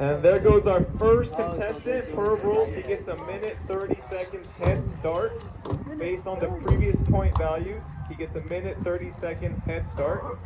And there goes our first contestant. Per rules, he gets a minute 30 seconds head start. Based on the previous point values, he gets a minute 30-second head start.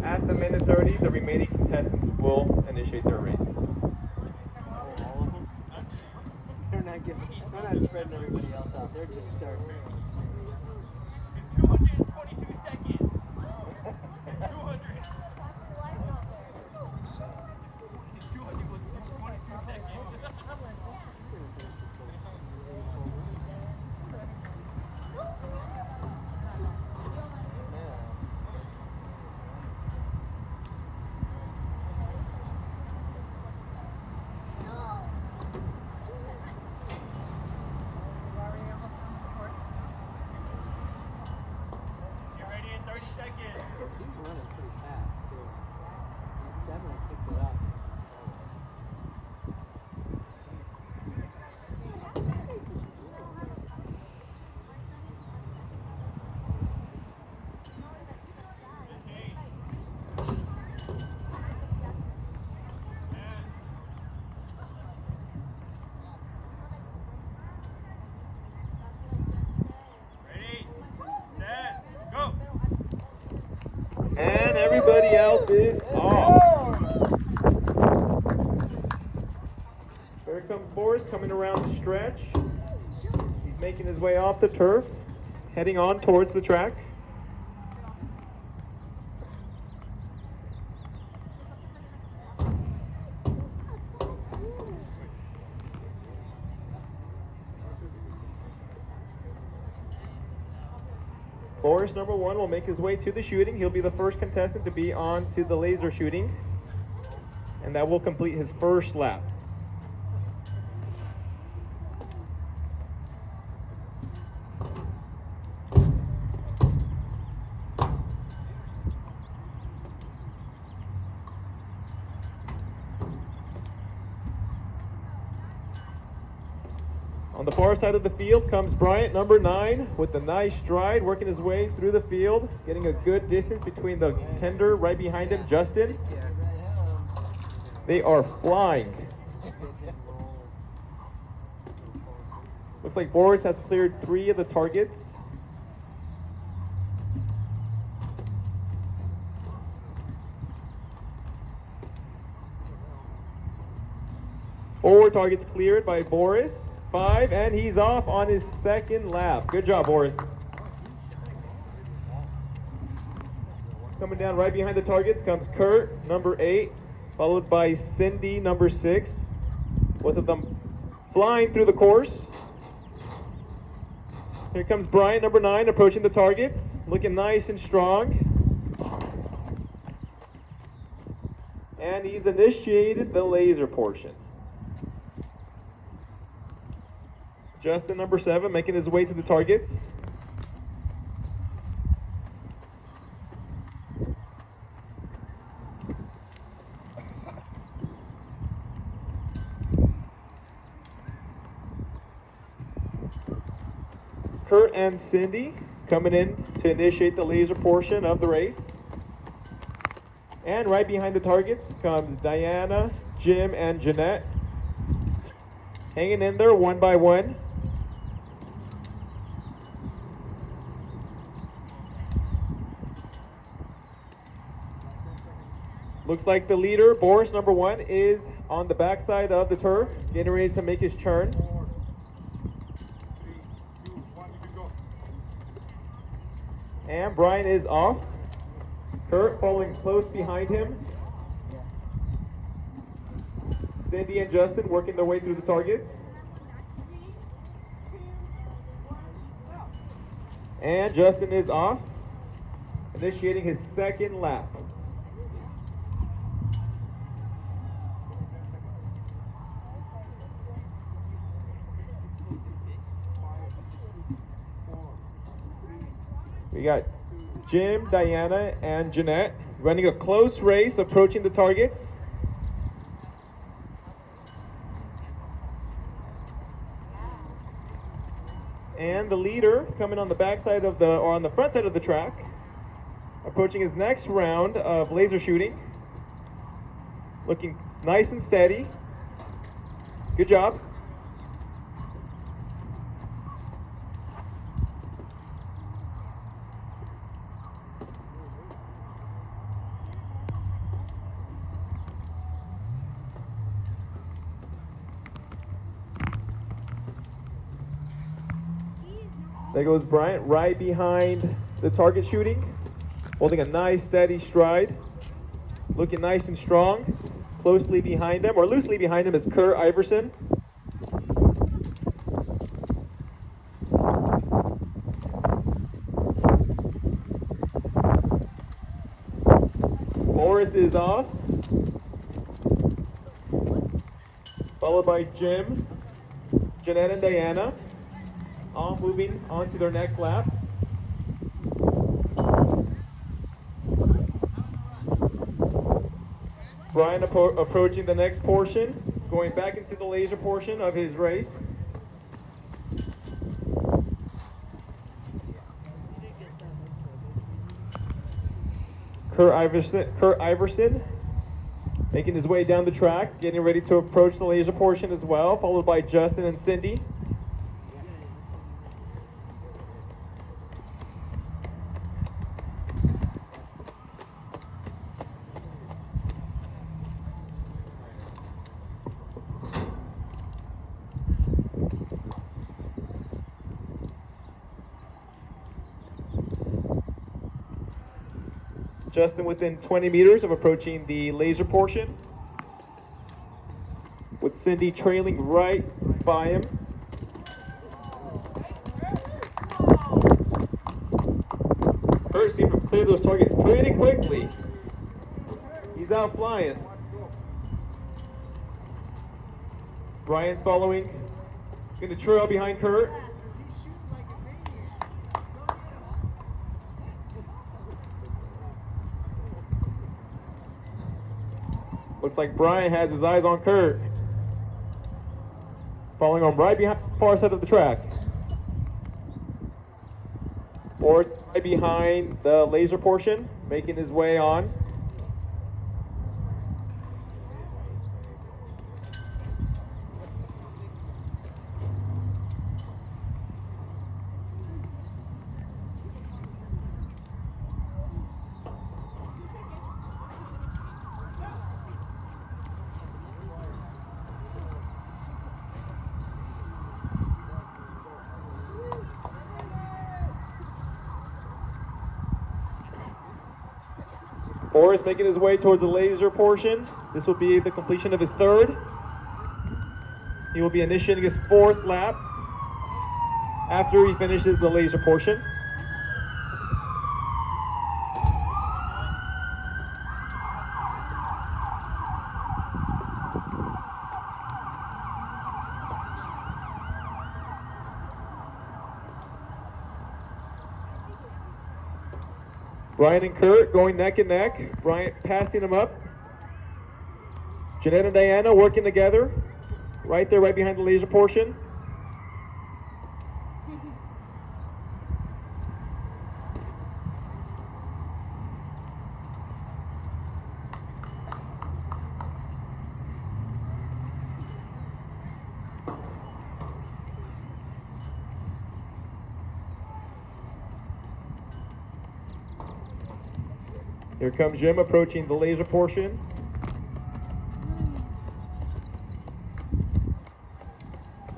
At the minute 30, the remaining contestants will initiate their race. They're not spreading everybody else out. They're just starting. It's 222 seconds. It's 200. It's 22 seconds. He's running pretty fast too. He's definitely picked it up. And everybody else is off. Here comes Boris coming around the stretch. He's making his way off the turf, heading on towards the track. Boris, number 1, will make his way to the shooting. He'll be the first contestant to be on to the laser shooting, and that will complete his first lap. On the far side of the field comes Bryant, number 9, with a nice stride, working his way through the field, getting a good distance between the tender right behind him, Justin. They are flying. Looks like Boris has cleared 3 of the targets. Four targets cleared by Boris. 5, and he's off on his second lap. Good job, Boris. Coming down right behind the targets comes Kurt, number 8, followed by Cindy, number 6. Both of them flying through the course. Here comes Brian, number 9, approaching the targets, looking nice and strong. And he's initiated the laser portion. Justin, number 7, making his way to the targets. Kurt and Cindy coming in to initiate the laser portion of the race. And right behind the targets comes Diana, Jim, and Jeanette. Hanging in there one by one. Looks like the leader, Boris, number 1, is on the backside of the turf, getting ready to make his turn. And Brian is off. Kurt following close behind him. Cindy and Justin working their way through the targets. And Justin is off, initiating his second lap. We got Jim, Diana, and Jeanette running a close race, approaching the targets. And the leader coming on the backside of or on the front side of the track, approaching his next round of laser shooting. Looking nice and steady. Good job. There goes Bryant right behind the target shooting, holding a nice steady stride, looking nice and strong. Closely behind him, or loosely behind him, is Kurt Iverson. Boris is off, followed by Jim, Jeanette, and Diana, all moving on to their next lap. Brian approaching the next portion, going back into the laser portion of his race. Kurt Iverson making his way down the track, getting ready to approach the laser portion as well, followed by Justin and Cindy. Justin within 20 meters of approaching the laser portion, with Cindy trailing right by him. Kurt seemed to clear those targets pretty quickly. He's out flying. Brian's following, going to trail behind Kurt. Looks like Brian has his eyes on Kurt. Following on right behind the far side of the track. Boris right behind the laser portion, making his way on. Boris making his way towards the laser portion. This will be the completion of his third. He will be initiating his fourth lap after he finishes the laser portion. Brian and Kurt going neck and neck. Brian passing him up. Jeanette and Diana working together. Right there, right behind the laser portion. Here comes Jim approaching the laser portion.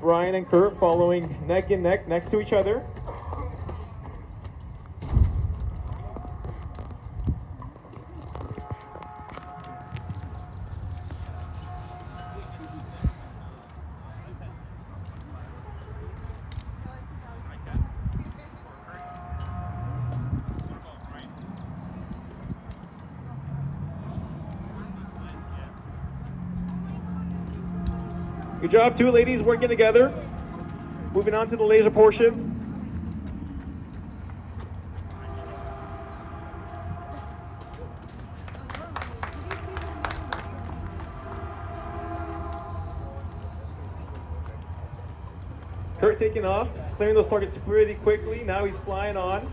Brian and Kurt following neck and neck next to each other. Good job, two ladies working together. Moving on to the laser portion. Kurt taking off, clearing those targets pretty quickly. Now he's flying on.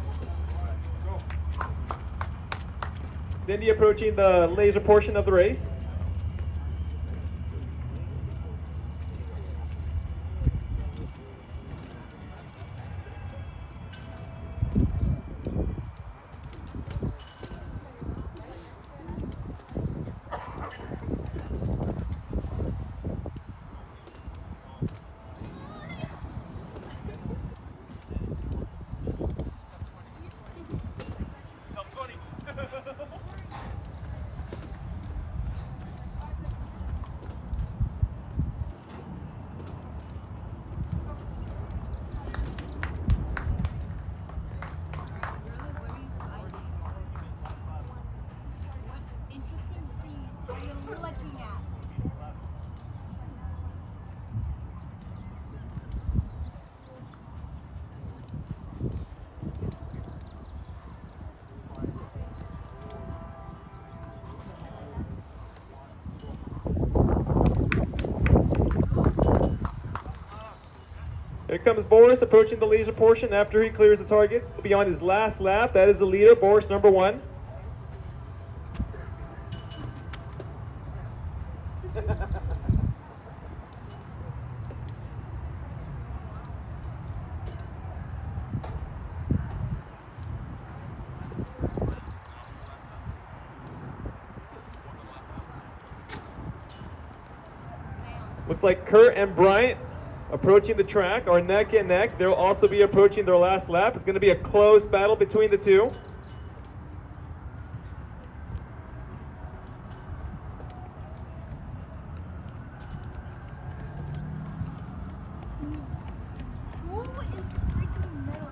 Cindy approaching the laser portion of the race. Here comes Boris approaching the laser portion after he clears the target. He'll be on his last lap. That is the leader, Boris number 1. Looks like Kurt and Bryant approaching the track are neck and neck. They'll also be approaching their last lap. It's going to be a close battle between the two. Who is freaking middle?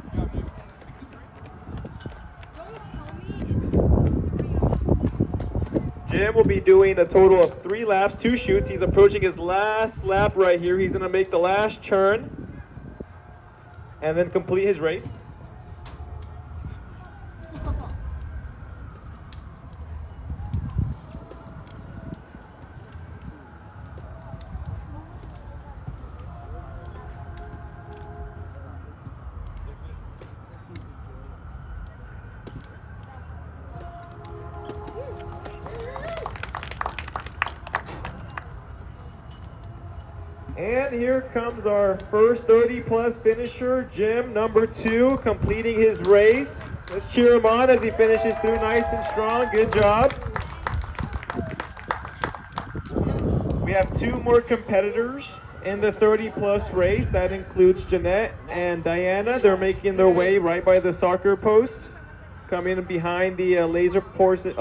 Don't tell me it's Jim will be doing a total of 3 laps, 2 shoots. He's approaching his last lap right here. He's going to make the last turn and then complete his race. And here comes our first 30-plus finisher, Jim, number 2, completing his race. Let's cheer him on as he finishes through nice and strong. Good job. We have 2 more competitors in the 30-plus race. That includes Jeanette and Diana. They're making their way right by the soccer post, coming behind the laser portion.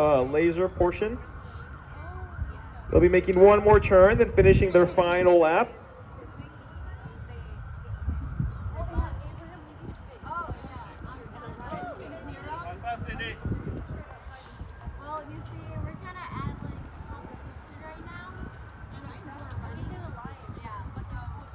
They'll be making 1 more turn, then finishing their final lap. Well, you see, we're kind of at like competition right now, and people are running to the line. Yeah, but the whole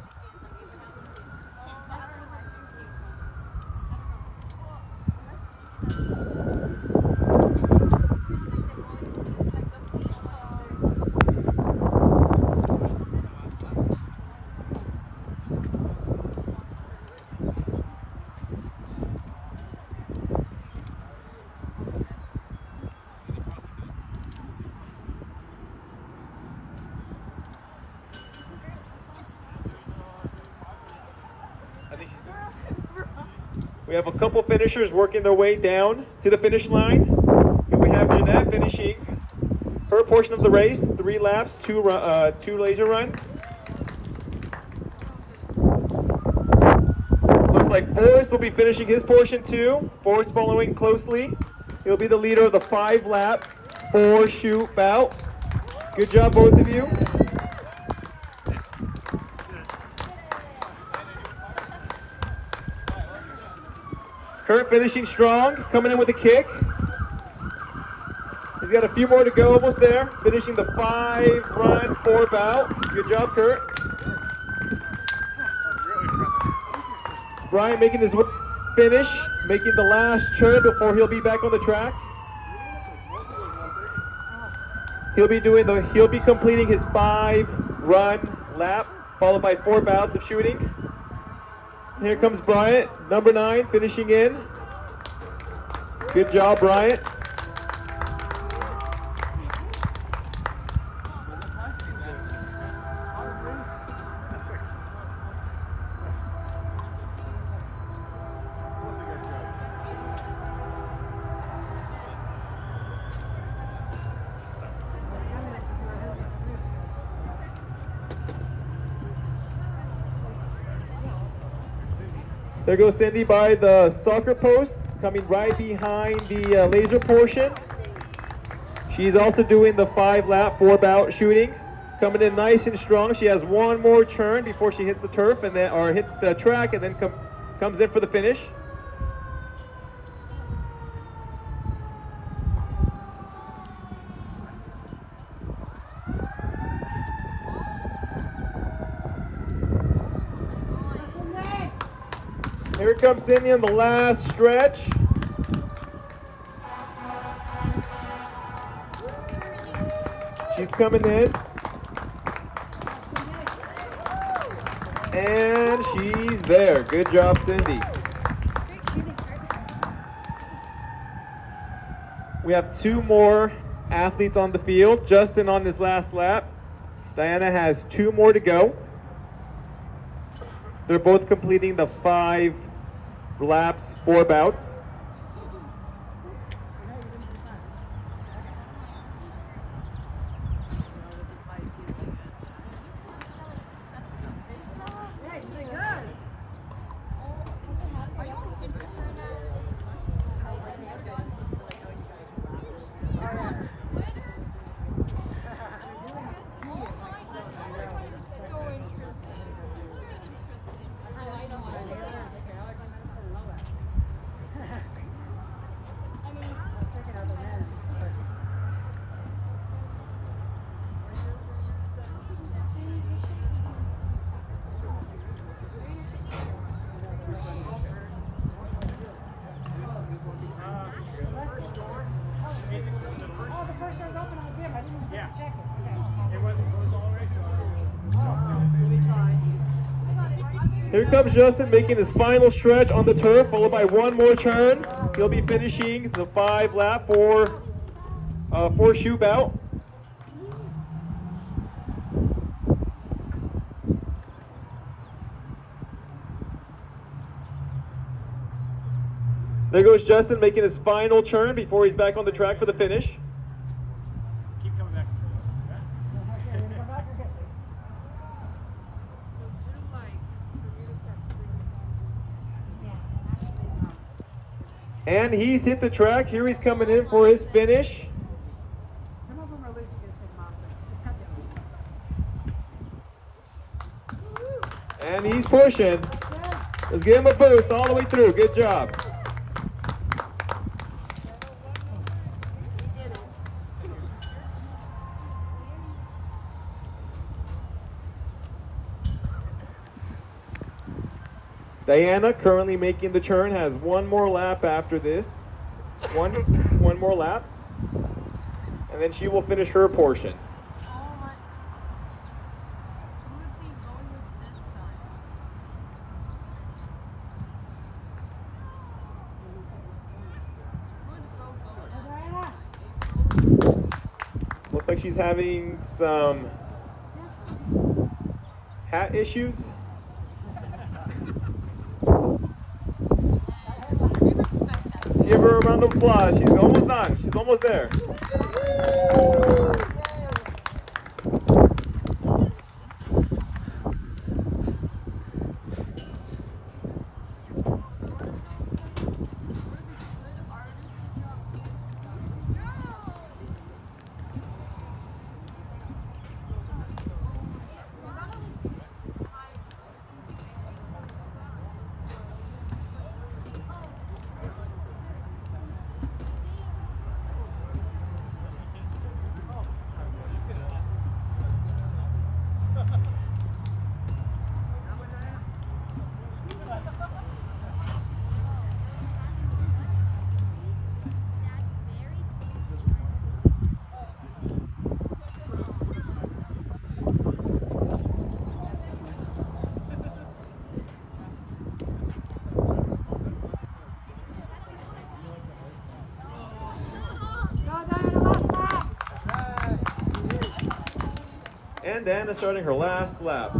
We have a couple finishers working their way down to the finish line. Here we have Jeanette finishing her portion of the race, 3 laps, 2 laser runs. Looks like Boris will be finishing his portion too. Boris following closely. He'll be the leader of the 5-lap, 4-shoot bout. Good job, both of you. Kurt finishing strong, coming in with a kick. He's got a few more to go, almost there. Finishing the 5-run, 4-bout. Good job, Kurt. Brian making his finish, making the last turn before he'll be back on the track. He'll be completing his 5-run lap, followed by 4 bouts of shooting. Here comes Bryant, number 9, finishing in. Good job, Bryant. There goes Cindy by the soccer post, coming right behind the laser portion. She's also doing the 5-lap, 4-bout shooting, coming in nice and strong. She has 1 more turn before she hits the turf and then, or hits the track, and then comes in for the finish. Here comes Cindy on the last stretch. She's coming in. And she's there. Good job, Cindy. We have 2 more athletes on the field. Justin on his last lap. Diana has 2 more to go. They're both completing the 5 laps, 4 bouts. Oh, the first door's open on the gym. I didn't even have to check it. Okay. It was all right. Let me try. Here comes Justin making his final stretch on the turf, followed by 1 more turn. He'll be finishing the 5 lap for 4 shoe bout. There goes Justin making his final turn before he's back on the track for the finish. Keep coming back and forth. Okay, you go back again. And he's hit the track. Here he's coming in for his finish. Some of them are loose. You gotta take them off. But just cut them. And he's pushing. Let's give him a boost all the way through. Good job. Diana, currently making the turn, has 1 more lap after this. One more lap. And then she will finish her portion. Oh my. Who is he going with this time? Who's Bro going? Looks like she's having some hat issues. Let's give her a round of applause. She's almost done. She's almost there. And Diana starting her last lap.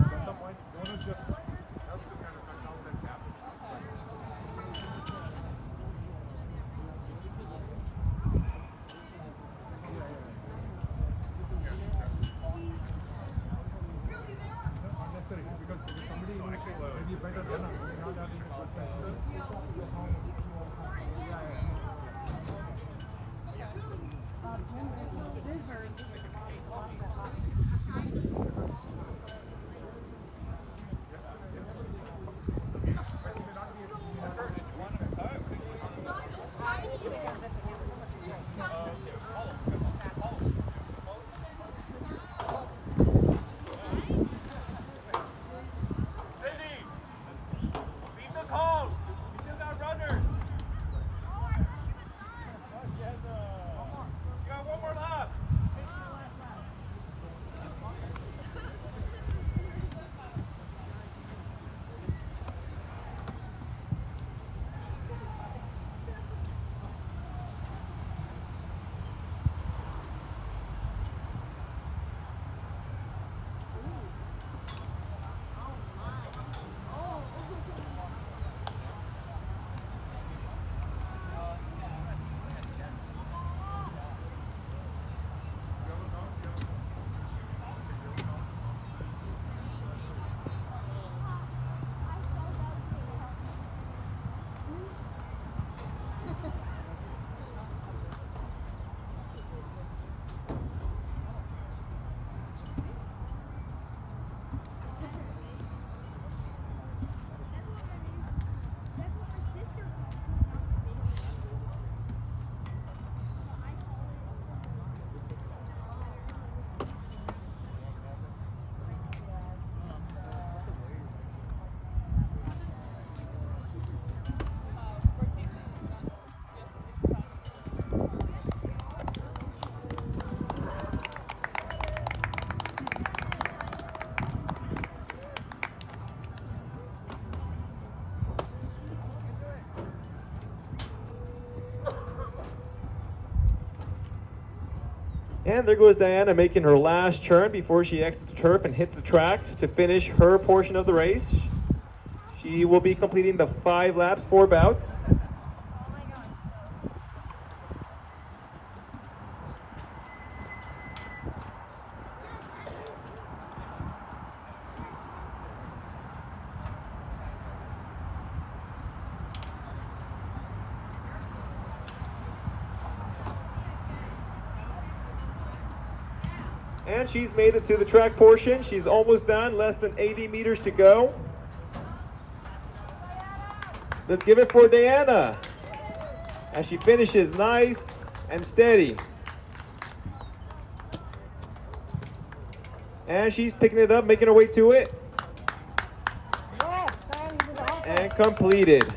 And there goes Diana making her last turn before she exits the turf and hits the track to finish her portion of the race. She will be completing the 5 laps, 4 bouts. Oh my god. And she's made it to the track portion. She's almost done, less than 80 meters to go. Let's give it for Diana as she finishes nice and steady. And she's picking it up, making her way to it, Yes, Sam, you did the whole thing. and completed.